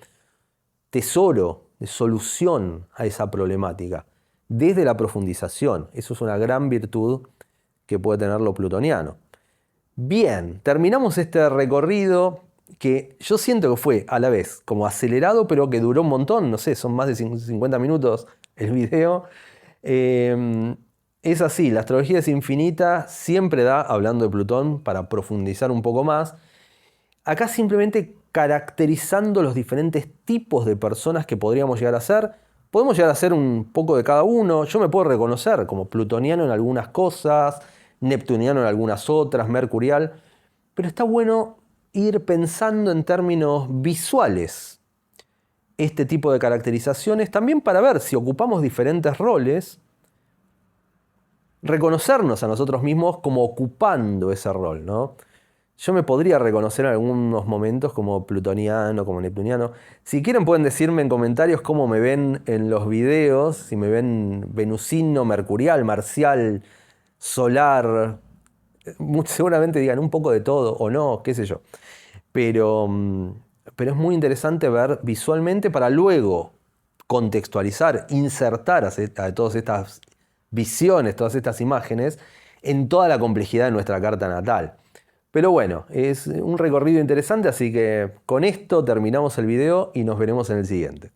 tesoro, de solución a esa problemática, desde la profundización. Eso es una gran virtud que puede tener lo plutoniano. Bien, terminamos este recorrido que yo siento que fue a la vez como acelerado, pero que duró un montón, no sé, son más de 50 minutos el video. Es así, la astrología es infinita, siempre da, hablando de Plutón, para profundizar un poco más. Acá simplemente caracterizando los diferentes tipos de personas que podríamos llegar a ser. Podemos llegar a ser un poco de cada uno. Yo me puedo reconocer como plutoniano en algunas cosas, neptuniano en algunas otras, mercurial. Pero está bueno ir pensando en términos visuales este tipo de caracterizaciones, también para ver si ocupamos diferentes roles, reconocernos a nosotros mismos como ocupando ese rol, ¿no? Yo me podría reconocer en algunos momentos como plutoniano, como neptuniano. Si quieren pueden decirme en comentarios cómo me ven en los videos, si me ven venusino, mercurial, marcial, solar. Seguramente digan un poco de todo o no, qué sé yo. Pero, pero es muy interesante ver visualmente para luego contextualizar, insertar a todas estas visiones, todas estas imágenes en toda la complejidad de nuestra carta natal. Pero bueno, es un recorrido interesante, así que con esto terminamos el video y nos veremos en el siguiente.